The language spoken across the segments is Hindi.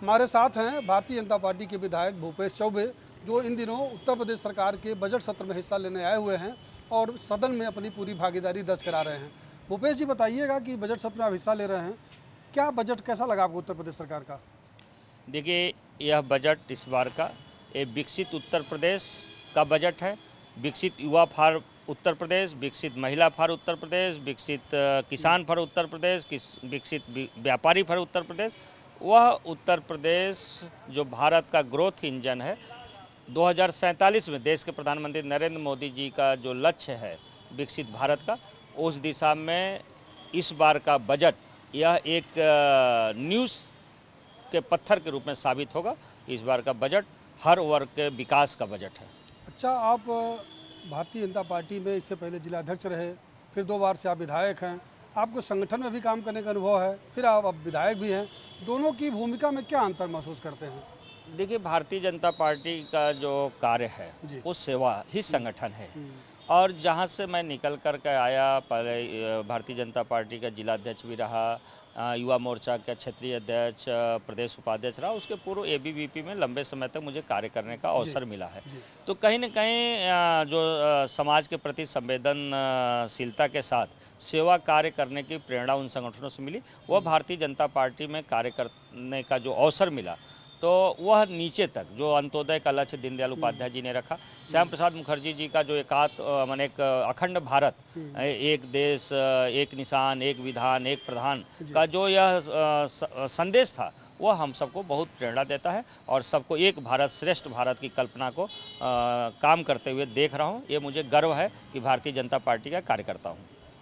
हमारे साथ हैं भारतीय जनता पार्टी के विधायक भूपेश चौबे, जो इन दिनों उत्तर प्रदेश सरकार के बजट सत्र में हिस्सा लेने आए हुए हैं और सदन में अपनी पूरी भागीदारी दर्ज करा रहे हैं। भूपेश जी, बताइएगा कि बजट सत्र में आप हिस्सा ले रहे हैं, क्या बजट कैसा लगा आपको उत्तर प्रदेश सरकार का? देखिए, यह बजट इस बार का एक विकसित उत्तर प्रदेश का बजट है। विकसित युवा फॉर उत्तर प्रदेश, विकसित महिला फॉर उत्तर प्रदेश, विकसित किसान फॉर उत्तर प्रदेश, विकसित व्यापारी फॉर उत्तर प्रदेश। वह उत्तर प्रदेश जो भारत का ग्रोथ इंजन है, 2047 में देश के प्रधानमंत्री नरेंद्र मोदी जी का जो लक्ष्य है विकसित भारत का, उस दिशा में इस बार का बजट यह एक न्यूज़ के पत्थर के रूप में साबित होगा। इस बार का बजट हर वर्ग के विकास का बजट है। अच्छा, आप भारतीय जनता पार्टी में इससे पहले जिलाध्यक्ष रहे, फिर 2 बार से आप विधायक हैं, आपको संगठन में भी काम करने का अनुभव है, फिर आप अब विधायक भी हैं। दोनों की भूमिका में क्या अंतर महसूस करते हैं? देखिए, भारतीय जनता पार्टी का जो कार्य है वो सेवा ही संगठन है। और जहाँ से मैं निकल कर के आया, पहले भारतीय जनता पार्टी का जिलाध्यक्ष भी रहा, युवा मोर्चा का क्षेत्रीय अध्यक्ष, प्रदेश उपाध्यक्ष रहा। उसके पूर्व एबीवीपी में लंबे समय तक मुझे कार्य करने का अवसर मिला है। तो कहीं न कहीं जो समाज के प्रति संवेदनशीलता के साथ सेवा कार्य करने की प्रेरणा उन संगठनों से मिली। वह भारतीय जनता पार्टी में कार्य करने का जो अवसर मिला, तो वह नीचे तक जो अंत्योदय का लक्ष्य दीनदयाल उपाध्याय जी ने रखा, श्याम प्रसाद मुखर्जी जी का जो एक अखंड भारत, एक देश, एक निशान, एक विधान, एक प्रधान का जो यह संदेश था, वह हम सबको बहुत प्रेरणा देता है और सबको एक भारत श्रेष्ठ भारत की कल्पना को काम करते हुए देख रहा हूँ। ये मुझे गर्व है कि भारतीय जनता पार्टी का कार्यकर्ता हूँ।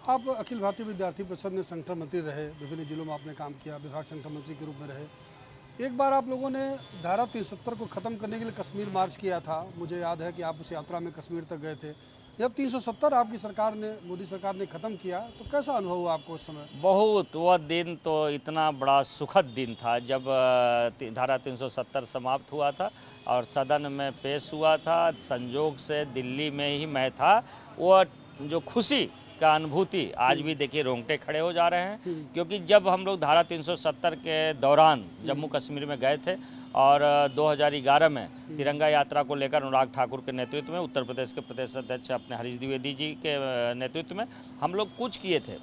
आप अखिल भारतीय विद्यार्थी परिषद में संगठन मंत्री रहे, विभिन्न जिलों में आपने काम किया, विभाग संगठन मंत्री के रूप में रहे। एक बार आप लोगों ने धारा 370 को ख़त्म करने के लिए कश्मीर मार्च किया था, मुझे याद है कि आप उस यात्रा में कश्मीर तक गए थे। जब 370 आपकी सरकार ने, मोदी सरकार ने ख़त्म किया, तो कैसा अनुभव हुआ आपको उस समय? बहुत, वह दिन तो इतना बड़ा सुखद दिन था जब धारा 370 समाप्त हुआ था और सदन में पेश हुआ था। संजोग से दिल्ली में ही मैं था। वह जो खुशी का अनुभूति आज भी देखिए रोंगटे खड़े हो जा रहे हैं, क्योंकि जब हम लोग धारा 370 के दौरान जम्मू कश्मीर में गए थे और 2011 में तिरंगा यात्रा को लेकर अनुराग ठाकुर के नेतृत्व में, उत्तर प्रदेश के प्रदेश अध्यक्ष अपने हरीश द्विवेदी जी के नेतृत्व में हम लोग कूच किए थे,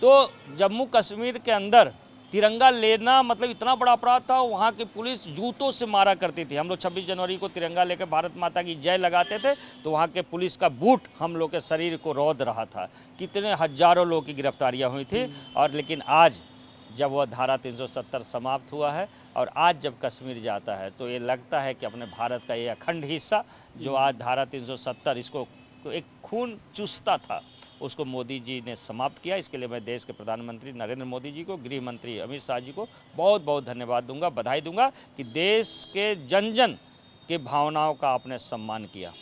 तो जम्मू कश्मीर के अंदर तिरंगा लेना मतलब इतना बड़ा अपराध था। वहाँ की पुलिस जूतों से मारा करती थी। हम लोग 26 जनवरी को तिरंगा लेकर भारत माता की जय लगाते थे, तो वहाँ के पुलिस का बूट हम लोग के शरीर को रौंद रहा था। कितने हजारों लोगों की गिरफ्तारियाँ हुई थी। और लेकिन आज जब वह धारा 370 समाप्त हुआ है और आज जब कश्मीर जाता है, तो ये लगता है कि अपने भारत का ये अखंड हिस्सा जो आज धारा 370 इसको एक खून चूसता था, उसको मोदी जी ने समाप्त किया। इसके लिए मैं देश के प्रधानमंत्री नरेंद्र मोदी जी को, गृह मंत्री अमित शाह जी को बहुत बहुत धन्यवाद दूंगा, बधाई दूंगा कि देश के जन जन के भावनाओं का आपने सम्मान किया।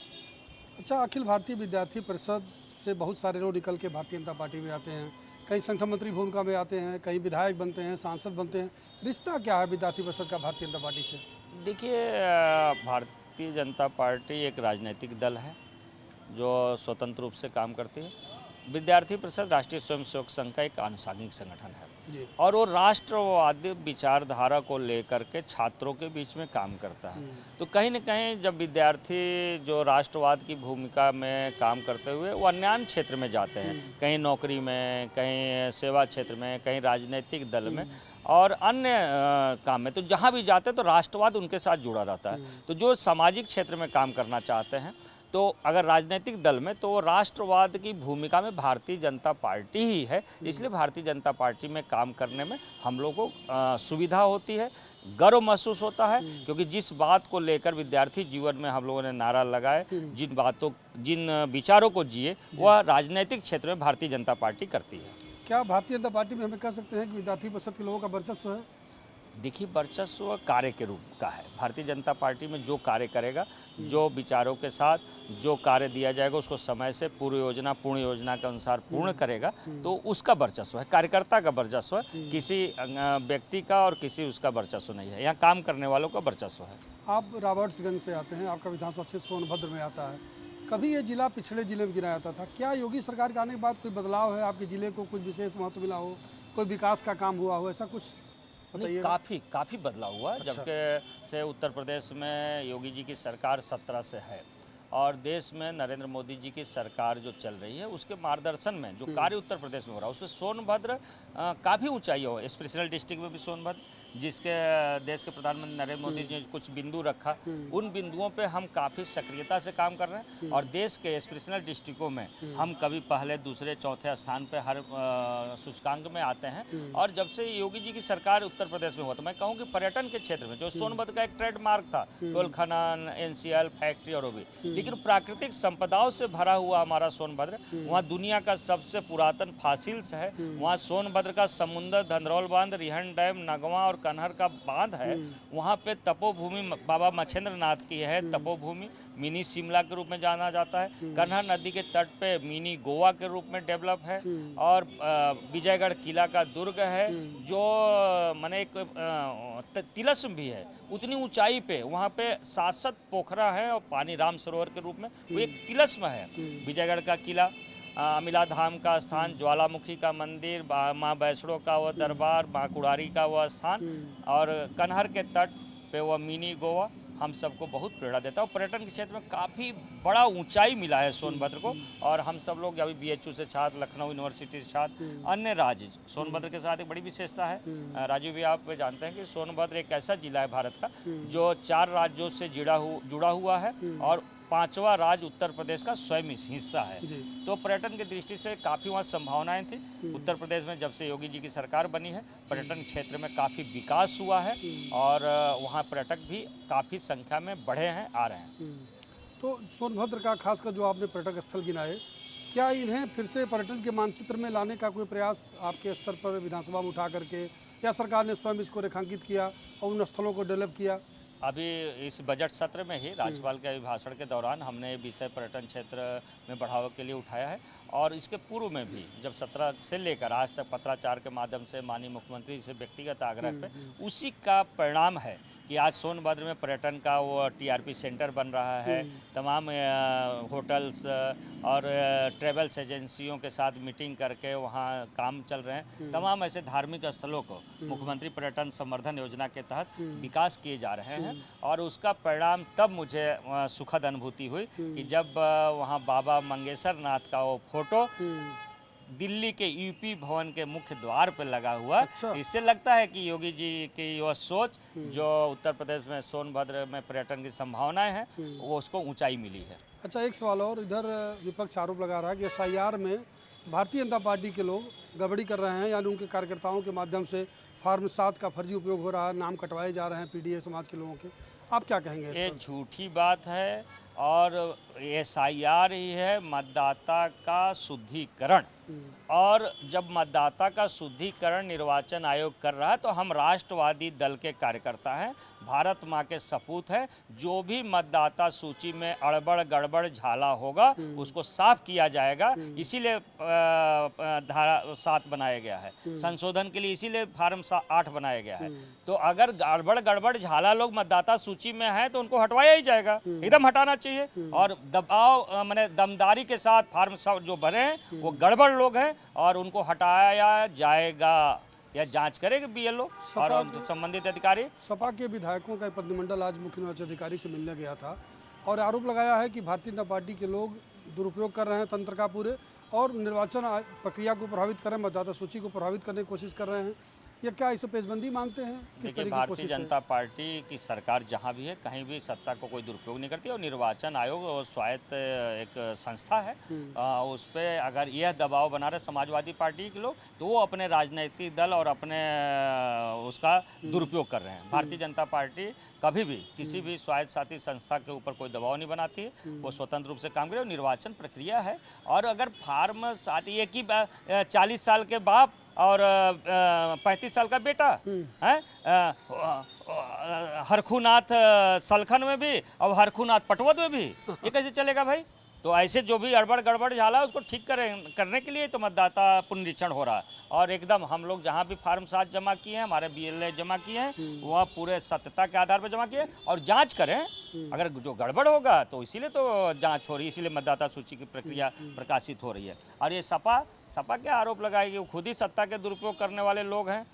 अच्छा, अखिल भारतीय विद्यार्थी परिषद से बहुत सारे लोग निकल के भारतीय जनता पार्टी में आते हैं, कई संगठन मंत्री भूमिका में आते हैं, कई विधायक बनते हैं, सांसद बनते हैं। रिश्ता क्या है विद्यार्थी परिषद का भारतीय जनता पार्टी से? देखिए, भारतीय जनता पार्टी एक राजनीतिक दल है जो स्वतंत्र रूप से काम करती है। विद्यार्थी परिषद राष्ट्रीय स्वयंसेवक संघ का एक आनुषंगिक संगठन है और वो राष्ट्रवादी विचारधारा को लेकर के छात्रों के बीच में काम करता है। तो कहीं न कहीं जब विद्यार्थी जो राष्ट्रवाद की भूमिका में काम करते हुए वो अन्य क्षेत्र में जाते हैं, कहीं नौकरी में, कहीं सेवा क्षेत्र में, कहीं राजनीतिक दल में और अन्य काम में, तो जहाँ भी जाते हैं तो राष्ट्रवाद उनके साथ जुड़ा रहता है। तो जो सामाजिक क्षेत्र में काम करना चाहते हैं, तो अगर राजनीतिक दल में, तो राष्ट्रवाद की भूमिका में भारतीय जनता पार्टी ही है। इसलिए भारतीय जनता पार्टी में काम करने में हम लोगों को सुविधा होती है, गर्व महसूस होता है, क्योंकि जिस बात को लेकर विद्यार्थी जीवन में हम लोगों ने नारा लगाए, जिन विचारों को जिए, वह राजनीतिक क्षेत्र में भारतीय जनता पार्टी करती है। क्या भारतीय जनता पार्टी में हमें कह सकते हैं कि विद्यार्थी परिषद के लोगों का वर्चस्व है? देखिए, वर्चस्व कार्य के रूप का है। भारतीय जनता पार्टी में जो कार्य करेगा, जो विचारों के साथ जो कार्य दिया जाएगा, उसको समय से पूर्ण योजना के अनुसार पूर्ण करेगा, तो उसका वर्चस्व है, कार्यकर्ता का वर्चस्व है, किसी व्यक्ति का और किसी उसका वर्चस्व नहीं है। यहाँ काम करने वालों का वर्चस्व है। आप रॉबर्ट्सगंज से आते हैं, आपका विधानसभा क्षेत्र सोनभद्र में आता है। कभी ये जिला पिछड़े जिले में गिनाया जाता था, क्या योगी सरकार के आने के बाद कोई बदलाव है? आपके जिले को कुछ विशेष महत्व मिला हो, कोई विकास का काम हुआ हो, ऐसा कुछ? बताइए। काफ़ी बदलाव हुआ। अच्छा। जबकि से उत्तर प्रदेश में योगी जी की सरकार 17 से है और देश में नरेंद्र मोदी जी की सरकार जो चल रही है उसके मार्गदर्शन में जो कार्य उत्तर प्रदेश में हो रहा है उसमें सोनभद्र काफ़ी ऊंचाई हो। स्पेशल डिस्ट्रिक्ट में भी सोनभद्र, जिसके देश के प्रधानमंत्री नरेंद्र मोदी जी ने कुछ बिंदु रखा, उन बिंदुओं पे हम काफ़ी सक्रियता से काम कर रहे हैं और देश के स्पेशल डिस्ट्रिक्टों में हम कभी पहले दूसरे चौथे स्थान पे हर सूचकांक में आते हैं। और जब से योगी जी की सरकार उत्तर प्रदेश में हुआ तो मैं कहूँ कि पर्यटन के क्षेत्र में जो सोनभद्र का एक ट्रेडमार्क था, कोल खनन, एनसीएल फैक्ट्री और वो भी, लेकिन प्राकृतिक संपदाओं से भरा हुआ हमारा सोनभद्र, वहाँ दुनिया का सबसे पुरातन फासिल्स है, वहाँ सोनभद्र का समुंदर, धंधरौल बांध, रिहन डैम, नगवा और कन्हर का बांध है। वहाँ पे तपोभूमि बाबा मच्छेंद्र नाथ की है तपोभूमि, मिनी शिमला के रूप में जाना जाता है। कन्हर नदी के तट पे मिनी गोवा के रूप में डेवलप है और विजयगढ़ किला का दुर्ग है जो माने एक तिलस्म भी है उतनी ऊंचाई पे। वहाँ पे शाश्वत पोखरा है और पानी राम सरोवर के रूप में वो एक तिलस्म है। विजयगढ़ का किला, अमिला धाम का स्थान, ज्वालामुखी का मंदिर, माँ वैष्णो का वो दरबार, माँ कुड़ारी का वो स्थान और कन्हर के तट पे वो मिनी गोवा हम सबको बहुत प्रेरणा देता है। और पर्यटन के क्षेत्र में काफ़ी बड़ा ऊंचाई मिला है सोनभद्र को। और हम सब लोग अभी बीएचयू से छात्र, लखनऊ यूनिवर्सिटी से छात्र, अन्य राज्य, सोनभद्र के साथ एक बड़ी विशेषता है राजू भी आप जानते हैं कि सोनभद्र एक ऐसा जिला है भारत का जो 4 राज्यों से जुड़ा हुआ है और 5वां राज्य उत्तर प्रदेश का स्वयं हिस्सा है। तो पर्यटन की दृष्टि से काफ़ी वहाँ संभावनाएं थी। उत्तर प्रदेश में जब से योगी जी की सरकार बनी है पर्यटन क्षेत्र में काफ़ी विकास हुआ है और वहाँ पर्यटक भी काफ़ी संख्या में बढ़े हैं, आ रहे हैं। तो सोनभद्र का खासकर जो आपने पर्यटक स्थल गिनाए, क्या इन्हें फिर से पर्यटन के मानचित्र में लाने का कोई प्रयास आपके स्तर पर विधानसभा में उठा करके, या सरकार ने स्वयं इसको रेखांकित किया और उन स्थलों को डेवलप किया? अभी इस बजट सत्र में ही राज्यपाल के अभिभाषण के दौरान हमने विषय पर्यटन क्षेत्र में बढ़ावा के लिए उठाया है और इसके पूर्व में भी जब 17 से लेकर आज तक पत्राचार के माध्यम से माननीय मुख्यमंत्री से व्यक्तिगत आग्रह पे उसी का परिणाम है कि आज सोनभद्र में पर्यटन का वो टीआरपी सेंटर बन रहा है। तमाम होटल्स और ट्रेवल्स एजेंसियों के साथ मीटिंग करके वहाँ काम चल रहे हैं। तमाम ऐसे धार्मिक स्थलों को मुख्यमंत्री पर्यटन संवर्धन योजना के तहत विकास किए जा रहे हैं और उसका परिणाम तब मुझे सुखद अनुभूति हुई कि जब वहाँ बाबा मंगेशर नाथ का वो फोटो दिल्ली के यूपी भवन के मुख्य द्वार पर लगा हुआ। अच्छा। इससे लगता है कि योगी जी की वह सोच जो उत्तर प्रदेश में सोनभद्र में पर्यटन की संभावनाएं हैं वो उसको ऊंचाई मिली है। अच्छा, एक सवाल और, इधर विपक्ष आरोप लगा रहा है कि एसआईआर में भारतीय जनता पार्टी के लोग गड़बड़ी कर रहे हैं, यानी उनके कार्यकर्ताओं के माध्यम से फॉर्म 7 का फर्जी उपयोग हो रहा है, नाम कटवाए जा रहे हैं पीडीए समाज के लोगों के। आप क्या कहेंगे इस ये पर? झूठी बात है और एसआईआर ही है मतदाता का शुद्धिकरण। और जब मतदाता का शुद्धिकरण निर्वाचन आयोग कर रहा है तो हम राष्ट्रवादी दल के कार्यकर्ता हैं, भारत माँ के सपूत हैं। जो भी मतदाता सूची में अड़बड़ गड़बड़ झाला होगा उसको साफ किया जाएगा। इसीलिए धारा 7 बनाया गया है, संशोधन के लिए इसीलिए फॉर्म 8 बनाया गया है। तो अगर गड़बड़ झाला लोग मतदाता सूची में हैं तो उनको हटवाया ही जाएगा, एकदम हटाना चाहिए। और दबाव माने दमदारी के साथ फॉर्म जो भरे हैं वो गड़बड़ लोग हैं और उनको हटाया जाएगा या जांच करेंगे बीएलओ और संबंधित अधिकारी। सपा के विधायकों का एक प्रतिनिधिमंडल आज मुख्य निर्वाचन अधिकारी से मिलने गया था और आरोप लगाया है कि भारतीय जनता पार्टी के लोग दुरुपयोग कर रहे हैं तंत्र का पूरे और निर्वाचन प्रक्रिया को प्रभावित कर रहे हैं, मतदाता सूची को प्रभावित करने की कोशिश कर रहे हैं। या क्या इसे पेशबंदी मांगते हैं? किस तरीके की भारतीय कोशिश जनता पार्टी की सरकार जहां भी है कहीं भी सत्ता को कोई दुरुपयोग नहीं करती और निर्वाचन आयोग और स्वायत्त एक संस्था है, उस पर अगर यह दबाव बना रहे समाजवादी पार्टी के लोग तो वो अपने राजनीतिक दल और अपने उसका दुरुपयोग कर रहे हैं। भारतीय जनता पार्टी कभी भी किसी भी स्वायत्त शासी संस्था के ऊपर कोई दबाव नहीं बनाती है, वो स्वतंत्र रूप से काम करे। निर्वाचन प्रक्रिया है और अगर फॉर्म 7 एक ही 40 साल के बाप और 35 साल का बेटा है, हरखूनाथ सलखन में भी और हरखूनाथ पटवद में भी, ये कैसे चलेगा भाई? तो ऐसे जो भी गड़बड़ गड़बड़ झाला उसको ठीक करने के लिए तो मतदाता पुनरीक्षण हो रहा है। और एकदम हम लोग जहाँ भी फार्म 7 जमा किए हैं, हमारे BLA जमा किए हैं, वह पूरे सत्यता के आधार पर जमा किए और जांच करें। अगर जो गड़बड़ होगा तो इसीलिए तो जांच हो रही है, इसीलिए मतदाता सूची की प्रक्रिया प्रकाशित हो रही है। और ये सपा के आरोप लगाएगी, वो खुद ही सत्ता के दुरुपयोग करने वाले लोग हैं,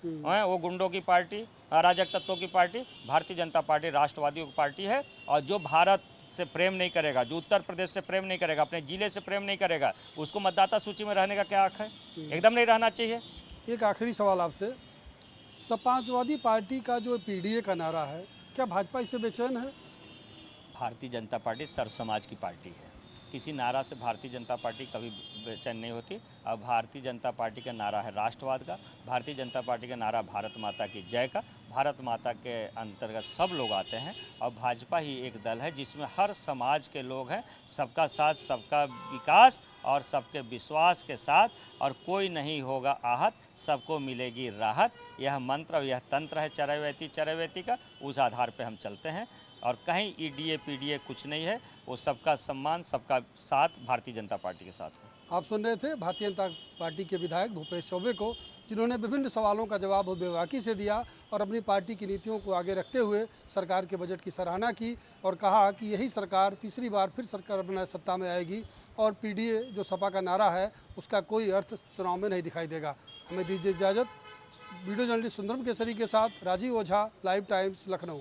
वो गुंडों की पार्टी, अराजक तत्वों की पार्टी। भारतीय जनता पार्टी राष्ट्रवादियों की पार्टी है, और जो भारत से प्रेम नहीं करेगा, जो उत्तर प्रदेश से प्रेम नहीं करेगा, अपने जिले से प्रेम नहीं करेगा, उसको मतदाता सूची में रहने का क्या हक है? एकदम नहीं रहना चाहिए। एक आखिरी सवाल आपसे, समाजवादी पार्टी का जो PDA का नारा है, क्या भाजपा इससे बेचैन है? भारतीय जनता पार्टी सर्व समाज की पार्टी है, किसी नारा से भारतीय जनता पार्टी कभी बेचैन नहीं होती। अब भारतीय जनता पार्टी का नारा है राष्ट्रवाद का, भारतीय जनता पार्टी का नारा भारत माता की जय का। भारत माता के अंतर्गत सब लोग आते हैं, और भाजपा ही एक दल है जिसमें हर समाज के लोग हैं, सबका साथ, सबका विकास और सबके विश्वास के साथ, और कोई नहीं होगा आहत, सबको मिलेगी राहत। यह मंत्र और यह तंत्र है चरैवेति का, उस आधार पर हम चलते हैं। और कहीं EDA PDA कुछ नहीं है, वो सबका सम्मान, सबका साथ भारतीय जनता पार्टी के साथ है। आप सुन रहे थे भारतीय जनता पार्टी के विधायक भूपेश चौबे को, जिन्होंने विभिन्न सवालों का जवाब बहुत बेबाकी से दिया और अपनी पार्टी की नीतियों को आगे रखते हुए सरकार के बजट की सराहना की और कहा कि यही सरकार तीसरी बार फिर सरकार अपना सत्ता में आएगी, और PDA जो सपा का नारा है उसका कोई अर्थ चुनाव में नहीं दिखाई देगा। हमें दीजिए इजाज़त। वीडियो जर्नलिस्ट सुंदरम केसरी के साथ राजीव ओझा, लाइव टाइम्स, लखनऊ।